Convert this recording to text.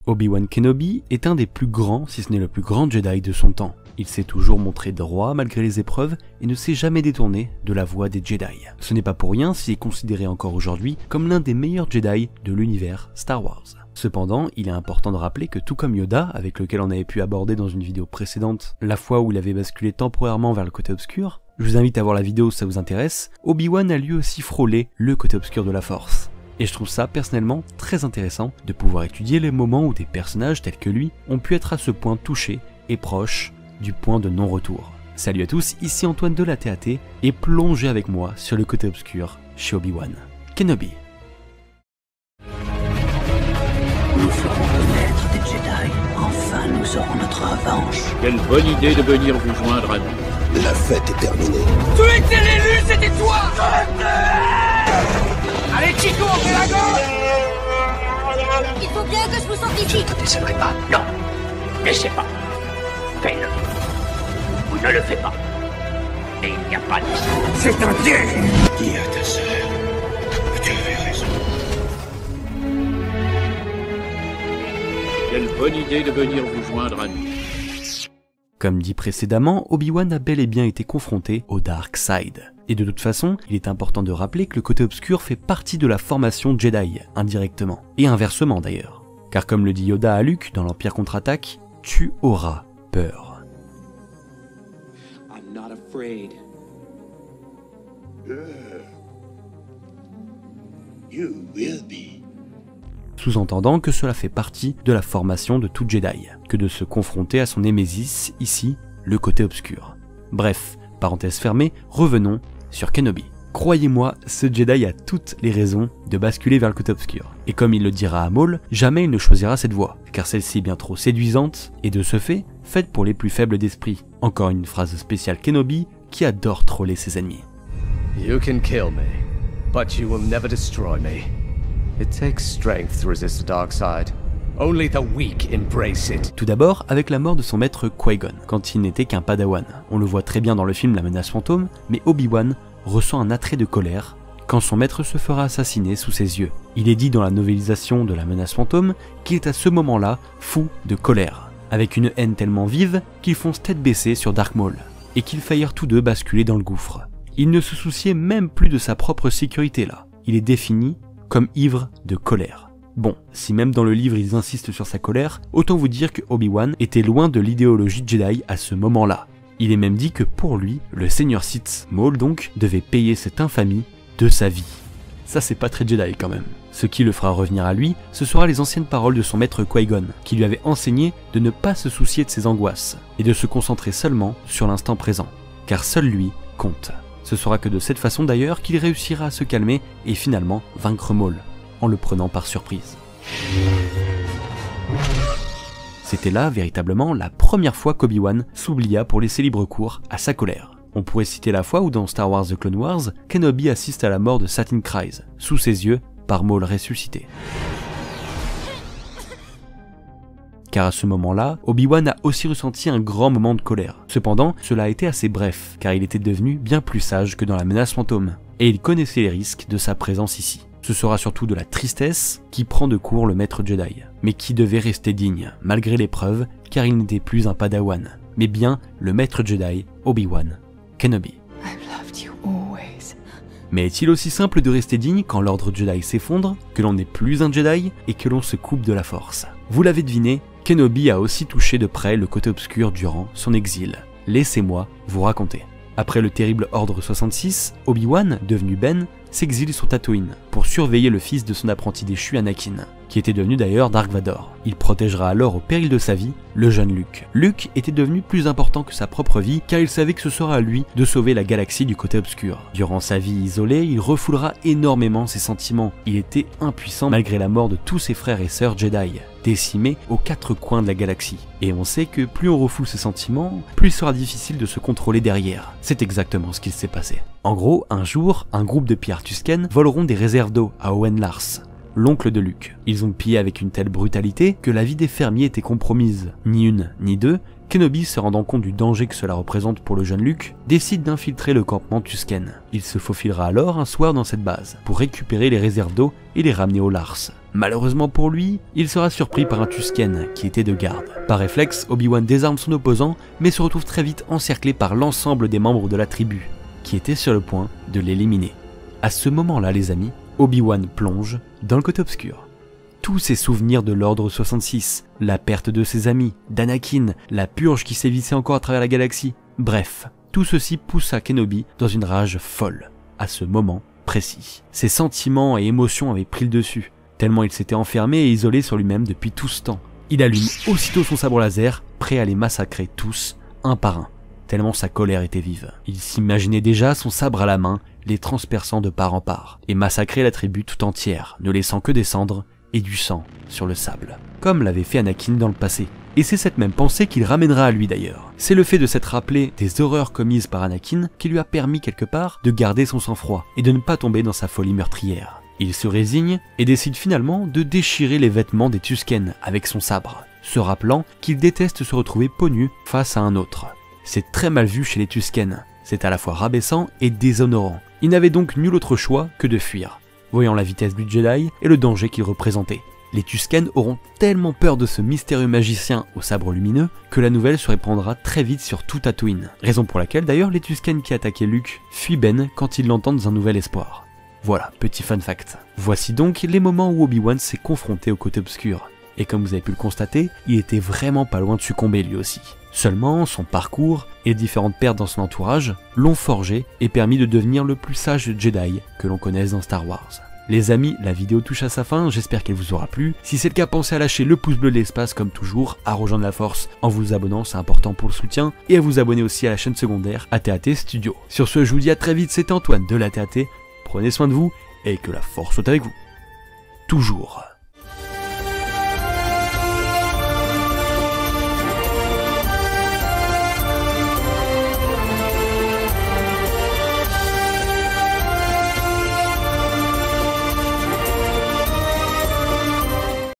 Obi-Wan Kenobi est un des plus grands, si ce n'est le plus grand Jedi de son temps. Il s'est toujours montré droit malgré les épreuves et ne s'est jamais détourné de la voie des Jedi. Ce n'est pas pour rien s'il est considéré encore aujourd'hui comme l'un des meilleurs Jedi de l'univers Star Wars. Cependant, il est important de rappeler que tout comme Yoda, avec lequel on avait pu aborder dans une vidéo précédente la fois où il avait basculé temporairement vers le côté obscur, je vous invite à voir la vidéo si ça vous intéresse, Obi-Wan a lui aussi frôlé le côté obscur de la Force. Et je trouve ça personnellement très intéressant de pouvoir étudier les moments où des personnages tels que lui ont pu être à ce point touchés et proches du point de non-retour. Salut à tous, ici Antoine de la TAT et plongez avec moi sur le côté obscur chez Obi-Wan Kenobi. Nous ferons le maître des Jedi. Enfin, nous aurons notre revanche. Quelle bonne idée de venir vous joindre à nous. La fête est terminée. Tu étais l'élu, c'était toi. Allez Chico, on fait la gauche. Il faut bien que je vous sanctifie. Je ne te décevrai pas. Non. N'essaie pas. Fais-le. Ou ne le fais pas. Et il n'y a pas de... C'est un piège. Dis à ta sœur que tu avais raison. Quelle bonne idée de venir vous joindre à nous. Comme dit précédemment, Obi-Wan a bel et bien été confronté au Dark Side. Et de toute façon, il est important de rappeler que le côté obscur fait partie de la formation Jedi, indirectement. Et inversement d'ailleurs. Car comme le dit Yoda à Luke dans l'Empire contre-attaque, tu auras peur. I'm not afraid. You will be. Sous-entendant que cela fait partie de la formation de tout Jedi, que de se confronter à son némésis, ici, le côté obscur. Bref, parenthèse fermée, revenons sur Kenobi. Croyez-moi, ce Jedi a toutes les raisons de basculer vers le côté obscur. Et comme il le dira à Maul, jamais il ne choisira cette voie, car celle-ci est bien trop séduisante, et de ce fait, faite pour les plus faibles d'esprit. Encore une phrase spéciale Kenobi, qui adore troller ses ennemis. You can kill me, but you will never destroy me. It takes strength to resist the dark side. Only the weak embrace it. Tout d'abord, avec la mort de son maître Qui-Gon, quand il n'était qu'un padawan. On le voit très bien dans le film La Menace Fantôme, mais Obi-Wan ressent un attrait de colère quand son maître se fera assassiner sous ses yeux. Il est dit dans la novélisation de La Menace Fantôme qu'il est à ce moment-là fou de colère, avec une haine tellement vive qu'ils foncent tête baissée sur Dark Maul, et qu'ils faillirent tous deux basculer dans le gouffre. Il ne se souciait même plus de sa propre sécurité là. Il est défini comme ivre de colère. Bon, si même dans le livre ils insistent sur sa colère, autant vous dire que Obi-Wan était loin de l'idéologie Jedi à ce moment-là. Il est même dit que pour lui, le seigneur Sith, Maul donc, devait payer cette infamie de sa vie. Ça c'est pas très Jedi quand même. Ce qui le fera revenir à lui, ce sera les anciennes paroles de son maître Qui-Gon, qui lui avait enseigné de ne pas se soucier de ses angoisses, et de se concentrer seulement sur l'instant présent, car seul lui compte. Ce sera que de cette façon d'ailleurs qu'il réussira à se calmer et finalement vaincre Maul, en le prenant par surprise. C'était là, véritablement, la première fois qu'Obi-Wan s'oublia pour laisser libre cours à sa colère. On pourrait citer la fois où dans Star Wars The Clone Wars, Kenobi assiste à la mort de Satine Kryze, sous ses yeux, par Maul ressuscité. Car à ce moment-là, Obi-Wan a aussi ressenti un grand moment de colère. Cependant, cela a été assez bref, car il était devenu bien plus sage que dans La Menace Fantôme, et il connaissait les risques de sa présence ici. Ce sera surtout de la tristesse qui prend de court le maître Jedi, mais qui devait rester digne, malgré l'épreuve, car il n'était plus un padawan, mais bien le maître Jedi, Obi-Wan Kenobi. Mais est-il aussi simple de rester digne quand l'ordre Jedi s'effondre, que l'on n'est plus un Jedi et que l'on se coupe de la force? Vous l'avez deviné, Kenobi a aussi touché de près le côté obscur durant son exil. Laissez-moi vous raconter. Après le terrible Ordre 66, Obi-Wan, devenu Ben, s'exile sur Tatooine pour surveiller le fils de son apprenti déchu Anakin, qui était devenu d'ailleurs Dark Vador. Il protégera alors au péril de sa vie le jeune Luke. Luke était devenu plus important que sa propre vie car il savait que ce sera à lui de sauver la galaxie du côté obscur. Durant sa vie isolée, il refoulera énormément ses sentiments. Il était impuissant malgré la mort de tous ses frères et sœurs Jedi, décimés aux quatre coins de la galaxie. Et on sait que plus on refoule ses sentiments, plus il sera difficile de se contrôler derrière. C'est exactement ce qu'il s'est passé. En gros, un jour, un groupe de pillards Tusken voleront des réserves d'eau à Owen Lars, l'oncle de Luke. Ils ont pillé avec une telle brutalité que la vie des fermiers était compromise. Ni une, ni deux, Kenobi, se rendant compte du danger que cela représente pour le jeune Luke, décide d'infiltrer le campement Tusken. Il se faufilera alors un soir dans cette base pour récupérer les réserves d'eau et les ramener au Lars. Malheureusement pour lui, il sera surpris par un Tusken qui était de garde. Par réflexe, Obi-Wan désarme son opposant, mais se retrouve très vite encerclé par l'ensemble des membres de la tribu, qui étaient sur le point de l'éliminer. À ce moment-là, les amis, Obi-Wan plonge dans le côté obscur. Tous ses souvenirs de l'Ordre 66, la perte de ses amis, d'Anakin, la purge qui sévissait encore à travers la galaxie, bref, tout ceci poussa Kenobi dans une rage folle, à ce moment précis. Ses sentiments et émotions avaient pris le dessus, tellement il s'était enfermé et isolé sur lui-même depuis tout ce temps. Il allume aussitôt son sabre laser, prêt à les massacrer tous, un par un, tellement sa colère était vive. Il s'imaginait déjà son sabre à la main, les transperçant de part en part, et massacrer la tribu tout entière, ne laissant que des cendres et du sang sur le sable, comme l'avait fait Anakin dans le passé. Et c'est cette même pensée qu'il ramènera à lui d'ailleurs. C'est le fait de s'être rappelé des horreurs commises par Anakin qui lui a permis quelque part de garder son sang-froid et de ne pas tomber dans sa folie meurtrière. Il se résigne et décide finalement de déchirer les vêtements des Tusken avec son sabre, se rappelant qu'il déteste se retrouver peau nue face à un autre. C'est très mal vu chez les Tusken, c'est à la fois rabaissant et déshonorant. Il n'avait donc nul autre choix que de fuir, voyant la vitesse du Jedi et le danger qu'il représentait. Les Tusken auront tellement peur de ce mystérieux magicien au sabre lumineux que la nouvelle se répandra très vite sur tout Tatooine. Raison pour laquelle d'ailleurs les Tusken qui attaquaient Luke fuient Ben quand ils l'entendent dans un nouvel espoir. Voilà, petit fun fact. Voici donc les moments où Obi-Wan s'est confronté au côté obscur. Et comme vous avez pu le constater, il était vraiment pas loin de succomber lui aussi. Seulement, son parcours et les différentes pertes dans son entourage l'ont forgé et permis de devenir le plus sage Jedi que l'on connaisse dans Star Wars. Les amis, la vidéo touche à sa fin, j'espère qu'elle vous aura plu. Si c'est le cas, pensez à lâcher le pouce bleu de l'espace comme toujours, à rejoindre la force en vous abonnant, c'est important pour le soutien, et à vous abonner aussi à la chaîne secondaire AT-AT Studio. Sur ce, je vous dis à très vite, c'était Antoine de l'AT-AT, prenez soin de vous et que la force soit avec vous. Toujours.